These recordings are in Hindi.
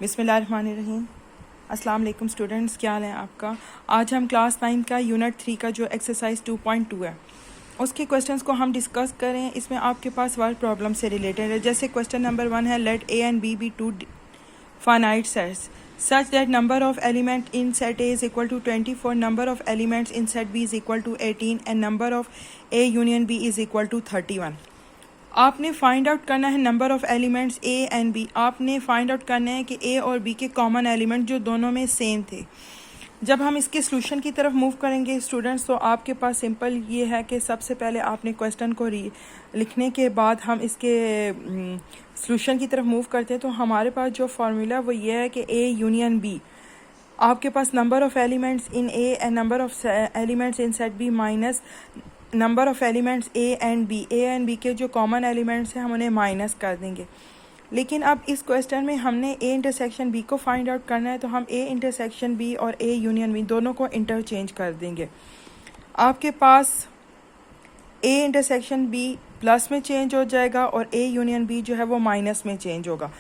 बिस्मिल्लाहिर्रहमानिर्रहीम। अस्सलाम वालेकुम स्टूडेंट्स, क्या हाल है आपका। आज हम क्लास 9 का यूनिट 3 का जो एक्सरसाइज 2.2 है उसके क्वेश्चंस को हम डिस्कस करें। इसमें आपके पास वर्ड प्रॉब्लम से रिलेटेड है। जैसे क्वेश्चन नंबर 1 है, let A and B two finite sets such that number of element in set A is equal to 24, number of elements in set B is equal to 18 and number of A union B is equal to 31। आपने फाइंड आउट करना है number of elements A and B. आपने फाइंड आउट करना है कि ए और बी के कॉमन एलिमेंट जो दोनों में सेम थे। जब हम इसके सॉल्यूशन की तरफ मूव करेंगे स्टूडेंट्स, तो आपके पास सिंपल ये है कि सबसे पहले आपने क्वेश्चन को लिखने के बाद हम इसके सॉल्यूशन की तरफ मूव करते हैं। तो हमारे पास जो फार्मूला वो ये है कि ए यूनियन बी, आपके पास number of elements in A and number of elements in set B minus number of elements A and B के जो कॉमन एलिमेंट्स हैं हम उन्हें माइनस कर देंगे। लेकिन अब इस क्वेश्चन में हमने ए इंटरसेक्शन बी को फाइंड आउट करना है, तो हम ए इंटरसेक्शन बी और ए यूनियन बी दोनों को इंटरचेंज कर देंगे। आपके पास ए इंटरसेक्शन बी प्लस में चेंज हो जाएगा और ए यूनियन बी जो है वो माइनस में चेंज होगा।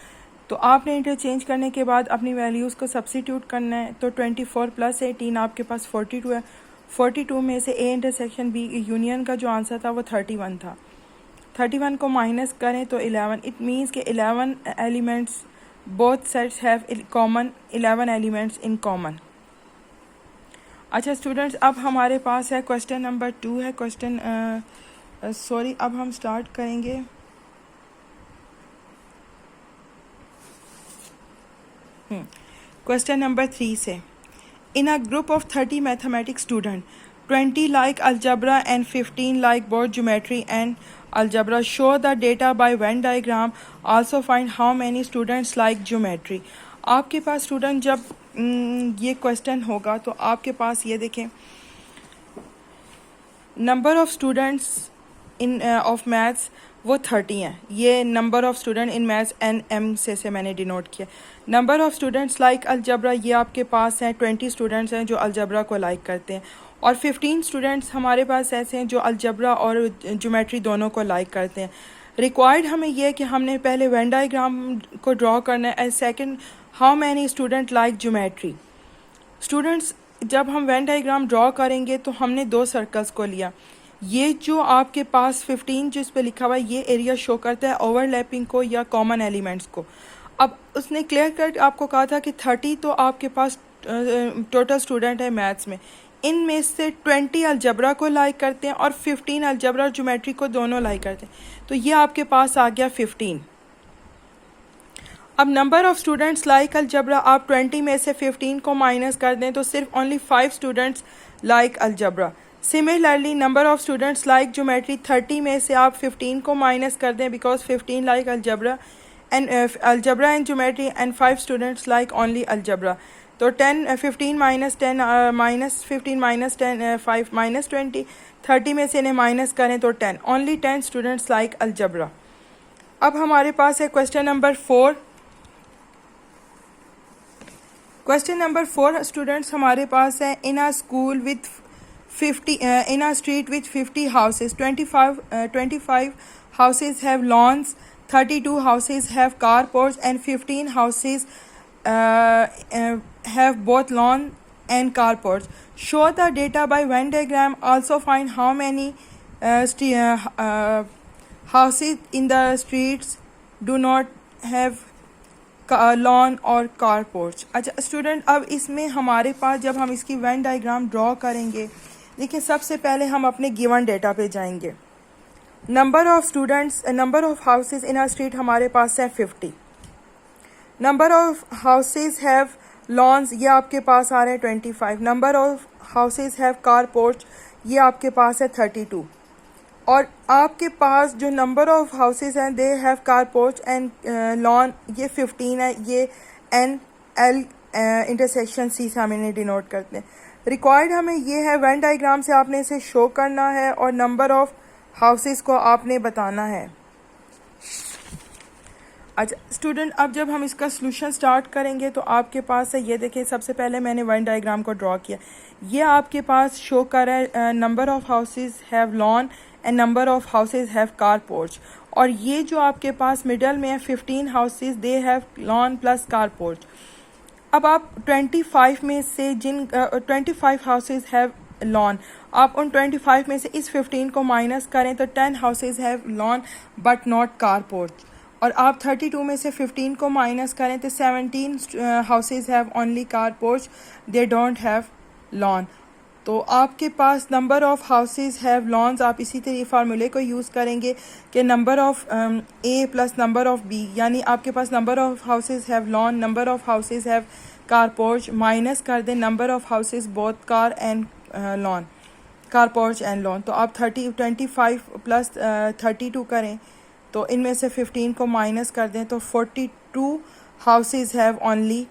तो आपने इंटरचेंज करने के बाद अपनी वैल्यूज़ को सब्स्टिट्यूट करना है। तो 24 + 18 आपके पास 42 है। 42 में से ए इंटरसेक्शन बी यूनियन का जो आंसर था वो 31 था। 31 को माइनस करें तो 11। इट मीन्स के 11 elements, both sets have common 11 elements in common. अच्छा स्टूडेंट्स, अब हमारे पास है क्वेश्चन नंबर 2 है। अब हम स्टार्ट करेंगे क्वेश्चन नंबर 3 से। In a group of 30 mathematics students, 20 like algebra and 15 like both geometry and algebra. Show the data by Venn diagram. Also find how many students like geometry. आपके पास स्टूडेंट जब ये क्वेश्चन होगा तो आपके पास ये देखें, number of students in of maths वो 30 हैं। ये number of student in maths N M से मैंने डिनोट किया। Number of students like algebra, ये आपके पास हैं 20 स्टूडेंट्स हैं जो अलजबरा को लाइक करते हैं, और 15 स्टूडेंट्स हमारे पास ऐसे हैं जो अलजबरा और ज्योमेट्री दोनों को लाइक करते हैं। रिक्वायर्ड हमें यह कि हमने पहले वेन डायग्राम को ड्रॉ करना है and second how many student like geometry. Students, जब हम वेन डायग्राम ड्रॉ करेंगे तो हमने 2 सर्कल्स को लिया। ये जो आपके पास 15 जिस पे लिखा हुआ है ये एरिया शो करता है ओवरलैपिंग को या कॉमन एलिमेंट्स को। अब उसने क्लियर कट आपको कहा था कि 30 तो आपके पास टोटल स्टूडेंट है मैथ्स में, इनमें से 20 अलजबरा को लाइक करते हैं और 15 अलजबरा और ज्योमेट्री को दोनों लाइक करते हैं। तो ये आपके पास आ गया 15। अब number of students like algebra, आप 20 में से 15 को माइनस कर दें तो सिर्फ only 5 students like algebra. Similarly number of students like geometry, 30 में से आप 15 को माइनस कर दें because 15 like algebra and algebra and geometry and 5 students like only algebra. तो 15 माइनस 10 माइनस 15 माइनस 10 5 माइनस 20, 30 में से इन्हें माइनस करें तो 10, ओनली 10 स्टूडेंट्स लाइक अलजबरा। अब हमारे पास है question number 4। Question number 4 students हमारे पास है, in a school with 50 in a street with 50 houses, 25 houses have lawns, 32 houses have carports and 15 houses have both lawn and carports. Show the data by Venn diagram. Also find how many houses in the streets do not have lawn और कारपोर्च। अच्छा स्टूडेंट, अब इसमें हमारे पास जब हम इसकी वेन डायग्राम ड्रॉ करेंगे, देखिए सबसे पहले हम अपने गिवन डेटा पे जाएंगे। Number of students, number of houses in a street हमारे पास है 50। Number of houses have lawns, ये आपके पास आ रहे हैं 25। Number of houses have car porch, ये आपके पास है 32। और आपके पास जो नंबर ऑफ़ हाउसेस हैं they have car porch and lawn, ये 15 है। ये एन एल इंटरसेक्शन सी से हम इन्हें डिनोट करते हैं। रिक्वायर्ड हमें ये है, वेन डायग्राम से आपने इसे शो करना है और नंबर ऑफ़ हाउसेस को आपने बताना है। अच्छा स्टूडेंट, अब जब हम इसका सॉल्यूशन स्टार्ट करेंगे तो आपके पास है, ये देखिए सबसे पहले मैंने वेन डायग्राम को ड्रॉ किया। ये आपके पास शो कर रहा है number of houses have lawn and number of houses have car porch, और ये जो आपके पास मिडल में है 15 houses they have lawn plus car porch. अब आप 25 में से 25 हाउसेज हैव लॉन, आप उन 25 में से इस 15 को माइनस करें तो 10 houses have lawn but not car porch. और आप 32 में से 15 को माइनस करें तो 17 houses have only car porch, they don't have lawn. तो आपके पास number of houses have lawns, आप इसी तरह फार्मूले को यूज़ करेंगे कि number of A plus number of B, यानी आपके पास number of houses have lawn, number of houses have car porch, minus कर दें number of houses both car and lawn, car porch and lawn. तो आप 25 प्लस 32 करें तो इनमें से 15 को माइनस कर दें तो 42 houses have only,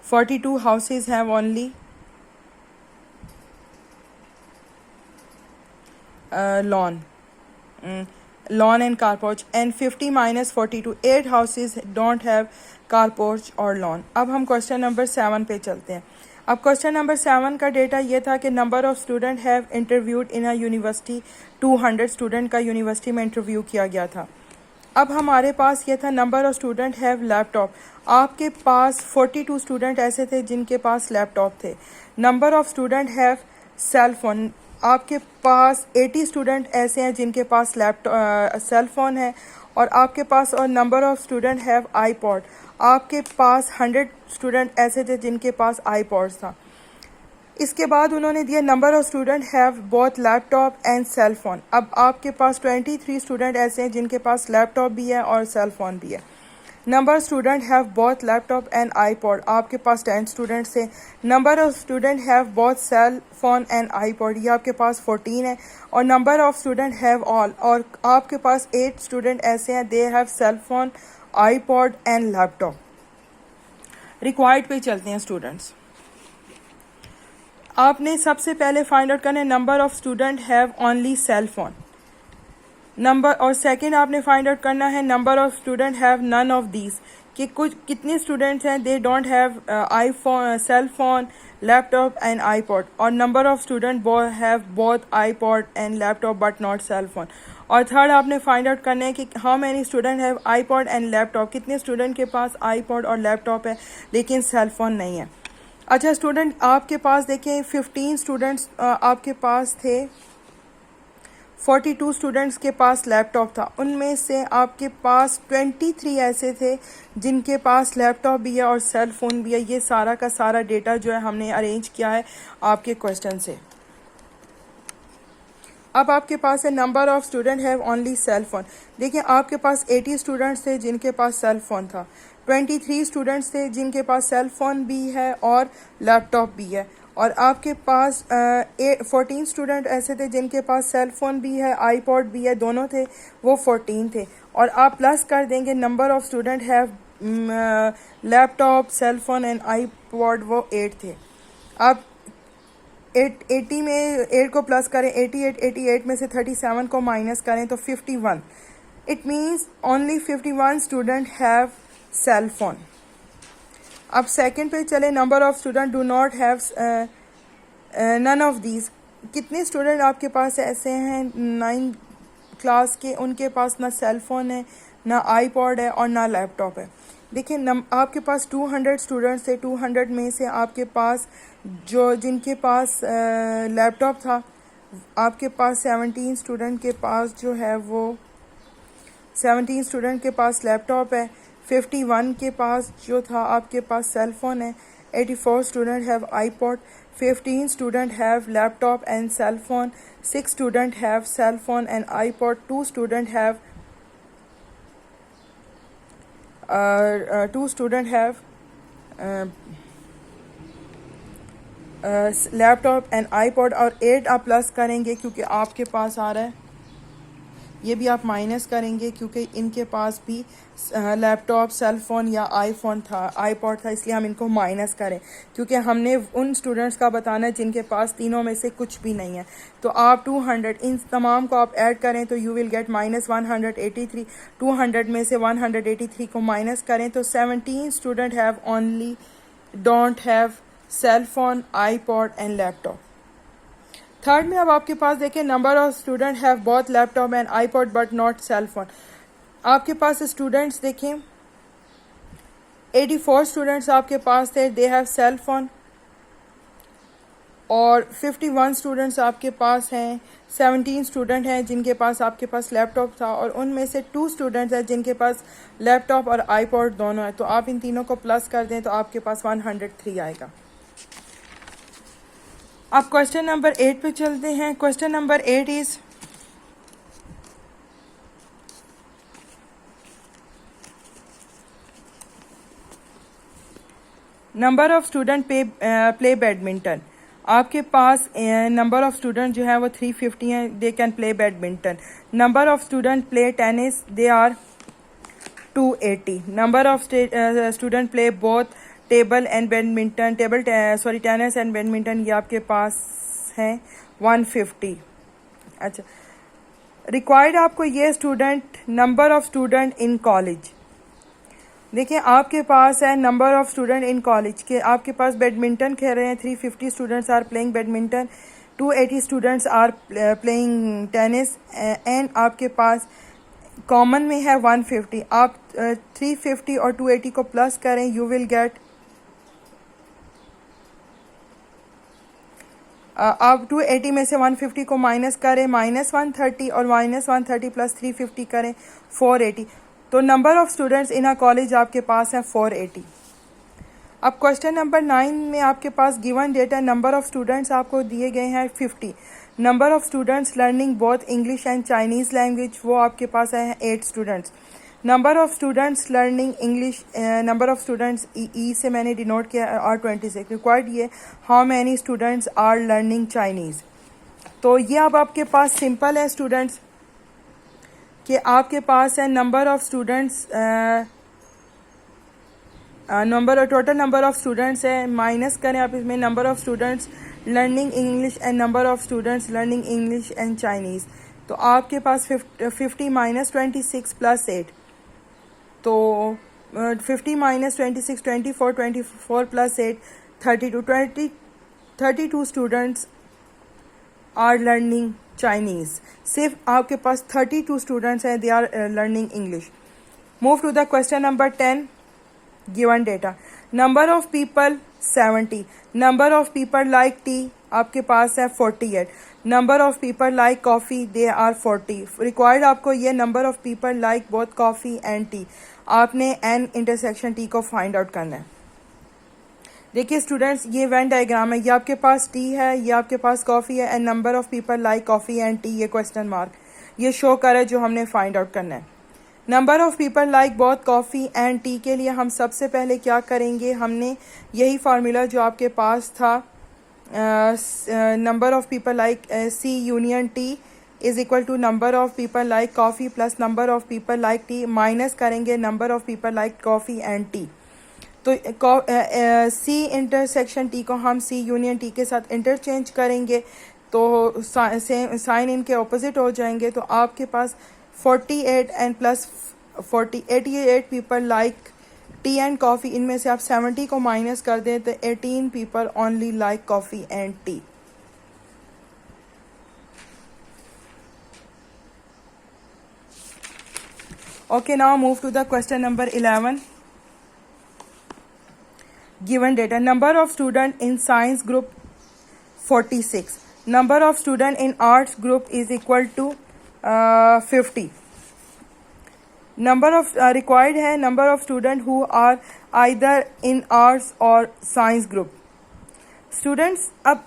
42 houses have only lawn and car porch, and 50 minus 42, 8 houses don't have car porch or lawn। अब हम क्वेश्चन नंबर 7 पे चलते हैं। अब क्वेश्चन नंबर 7 का डेटा ये था कि number of student have interviewed in a university, 200 student का यूनिवर्सिटी में इंटरव्यू किया गया था। अब हमारे पास ये था number of student have laptop, आपके पास 42 स्टूडेंट ऐसे थे जिनके पास लैपटॉप थे। Number of student have cell phone, आपके पास 80 स्टूडेंट ऐसे हैं जिनके पास लैपटॉप सेल फ़ोन है। और आपके पास और number of student have iPod, आपके पास 100 स्टूडेंट ऐसे थे जिनके पास आईपॉड था। इसके बाद उन्होंने दिया number of student have both laptop and cell phone. अब आपके पास 23 स्टूडेंट ऐसे हैं जिनके पास लैपटॉप भी है और सेल फ़ोन भी है। Number student have both laptop and iPod, आपके पास 10 स्टूडेंट्स थे। Number of student have both cell phone and iPod, ये आपके पास 14 है। और number of student have all, और आपके पास 8 स्टूडेंट ऐसे हैं they have cell phone, iPod and laptop. Required पे चलते हैं स्टूडेंट्स। आपने सबसे पहले फाइंड आउट करना है number of student have only cell phone number, और सेकंड आपने फाइंड आउट करना है number of student have none of these, कि कुछ कितने स्टूडेंट्स हैं they don't have iPhone, cell phone, laptop and iPod. और number of student have both iPod and laptop but not cell phone. और थर्ड आपने फाइंड आउट करना है कि how many student have iPod and laptop, कितने स्टूडेंट के पास आईपॉड और लैपटॉप है लेकिन सेल फोन नहीं है। अच्छा स्टूडेंट, आपके पास देखें 15 स्टूडेंट्स आपके पास थे, 42 स्टूडेंट्स के पास लैपटॉप था, उनमें से आपके पास 23 ऐसे थे जिनके पास लैपटॉप भी है और सेल फ़ोन भी है। ये सारा का सारा डेटा जो है हमने अरेंज किया है आपके क्वेश्चन से। अब आपके पास है number of student have only cell phone. देखिए आपके पास 80 स्टूडेंट्स थे जिनके पास सेल फ़ोन था, 23 स्टूडेंट्स थे जिनके पास सेल फ़ोन भी है और लैपटॉप भी है। और आपके पास 14 स्टूडेंट ऐसे थे जिनके पास सेल फ़ोन भी है, आईपॉड भी है, दोनों थे, वो 14 थे। और आप प्लस कर देंगे number of student have laptop, cell phone and iPod, वो 8 थे। आप 80 में 8 को प्लस करें, 88 में से 37 को माइनस करें तो 51। It means only 51 student have cell phone. अब सेकंड पे चले, number of student do not have none of these, कितने स्टूडेंट आपके पास ऐसे हैं 9 क्लास के, उनके पास ना सेल फ़ोन है, ना आईपॉड है और ना लैपटॉप है। देखिए आपके पास 200 स्टूडेंट्स थे, 200 में से आपके पास जो जिनके पास लैपटॉप था, आपके पास 17 स्टूडेंट के पास जो है वो 17 स्टूडेंट के पास लैपटॉप है, 51 के पास जो था आपके पास सेल फ़ोन है, 84 student have iPod, 15 student have laptop and cell phone, 6 student have cell phone and iPod, 2 student have laptop and iPod. और 8 आप प्लस करेंगे क्योंकि आपके पास आ रहा है, ये भी आप माइनस करेंगे क्योंकि इनके पास भी लैपटॉप, सेल फ़ोन या आईफोन था, आईपॉड था, इसलिए हम इनको माइनस करें क्योंकि हमने उन स्टूडेंट्स का बताना है जिनके पास तीनों में से कुछ भी नहीं है। तो आप 200 इन तमाम को आप ऐड करें तो यू विल गेट माइनस 183। 200 में से 183 को माइनस करें तो 17 student have only don't have cell phone, iPod and laptop. Third में अब आपके पास देखें, number of student have both laptop and iPod but not cell phone. आपके पास स्टूडेंट्स देखें 84 स्टूडेंट्स आपके पास थे, दे हैव सेल फोन, और 51 स्टूडेंट्स आपके पास हैं, 17 स्टूडेंट हैं जिनके पास आपके पास लैपटॉप था, और उनमें से 2 स्टूडेंट्स हैं जिनके पास लैपटॉप और आईपॉड दोनों है। तो आप इन तीनों को प्लस कर दें तो आपके पास 103 आएगा। अब क्वेश्चन नंबर 8 पे चलते हैं। Question number 8 is number of student play badminton. आपके पास नंबर ऑफ स्टूडेंट जो है वो 350 हैं, they can play badminton. Number of student play tennis, they are 280। Number of student play both table and badminton, tennis and badminton, ये आपके पास है 150। अच्छा, रिक्वायर्ड आपको ये student, number of student in college. देखिए आपके पास है number of student in college के, आपके पास बैडमिंटन खेल रहे हैं 350 students are playing badminton, 280 students are playing tennis, and आपके पास कॉमन में है 150। आप 350 और 280 को प्लस करें, यू विल गेट, आप 280 में से 150 को माइनस करें, -130, और -130 प्लस 350 करें 480। तो number of students in a college आपके पास है 480। अब क्वेश्चन नंबर 9 में आपके पास given data, number of students आपको दिए गए हैं 50। Number of students learning both English and Chinese language, वो आपके पास है 8 students. Number of students learning English, number of students E से मैंने डिनोट किया आर 26। रिक्वायर्ड ये, how many students are learning Chinese. तो ये अब आपके पास सिंपल है स्टूडेंट्स कि आपके पास है number of students, total number of students है, माइनस करें आप इसमें number of students learning English and number of students learning English and Chinese. तो आपके पास 50 माइनस 26 प्लस 8, तो 50 minus 26 24, 24 plus 8 32 students are learning Chinese. सिर्फ आपके पास 32 स्टूडेंट्स हैं, they are learning English. Move to the question number 10। Given data, number of people 70, number of people like tea आपके पास है 48, number of people like coffee they are 40। Required आपको ये number of people like both coffee and tea, आपने एन इंटरसेक्शन टी को फाइंड आउट करना है। देखिए स्टूडेंट्स, ये वेन डायग्राम है, ये आपके पास टी है, ये आपके पास कॉफ़ी है, and number of people like coffee and T, ये क्वेश्चन मार्क ये शो करे जो हमने फाइंड आउट करना है। Number of people like both coffee and T के लिए हम सबसे पहले क्या करेंगे, हमने यही फार्मूला जो आपके पास था, number of people like C union T is equal to number of people like coffee plus number of people like tea, minus करेंगे number of people like coffee and tea. तो सी इंटरसेक्शन टी को हम सी यूनियन टी के साथ इंटरचेंज करेंगे, तो साइन इनके ऑपोजिट हो जाएंगे। तो आपके पास 48 and plus 40 88 people like T and coffee, इनमें से आप 70 को माइनस कर दें तो 18 people only like coffee and T. Okay, now move to the question number 11. Given data, number of student in science group 46, number of student in arts group is equal to 50. Number of required है number of student who are either in arts or science group. Students, अब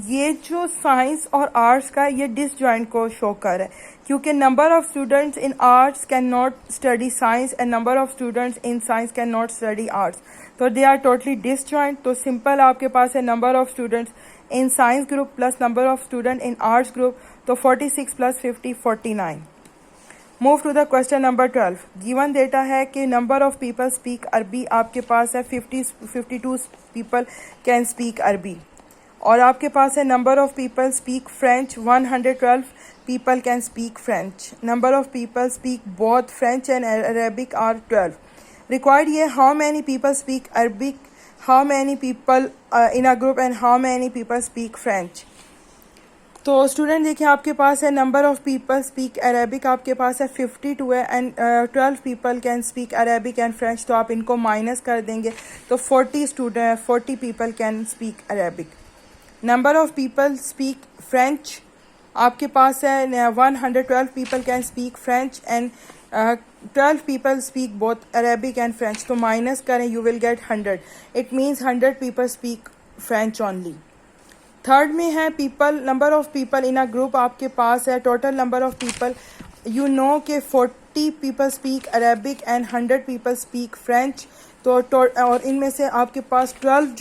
ये जो साइंस और आर्ट्स का ये डिसजॉइंट को शो कर रहा है, क्योंकि number of students in arts can not study science and number of students in science can not study arts, तो दे आर टोटली डिसजॉइंट। तो सिंपल आपके पास है number of students in science group plus number of student in arts group, तो 46 plus 50 49। Move to the question number 12। Given data है कि नंबर ऑफ पीपल स्पीक अरबी आपके पास है 52 पीपल कैन स्पीक अरबी, और आपके पास है number of people speak French 112 people can speak French, number of people speak both French and Arabic are 12। Required ये, how many people speak Arabic, how many people in a group and how many people speak French. तो स्टूडेंट देखिए आपके पास है number of people speak Arabic, आपके पास है 52 है and 12 people can speak Arabic and French, तो आप इनको माइनस कर देंगे तो 40 people can speak Arabic. Number of people speak French, आपके पास है 112 people can speak French and 12 people speak both Arabic and French, तो माइनस करें you will get 100, it means 100 people speak French only. Third में है people, number of people in a group, आपके पास है total number of people you know के 40 people speak Arabic and 100 people speak French, तो और इनमें से आपके पास 12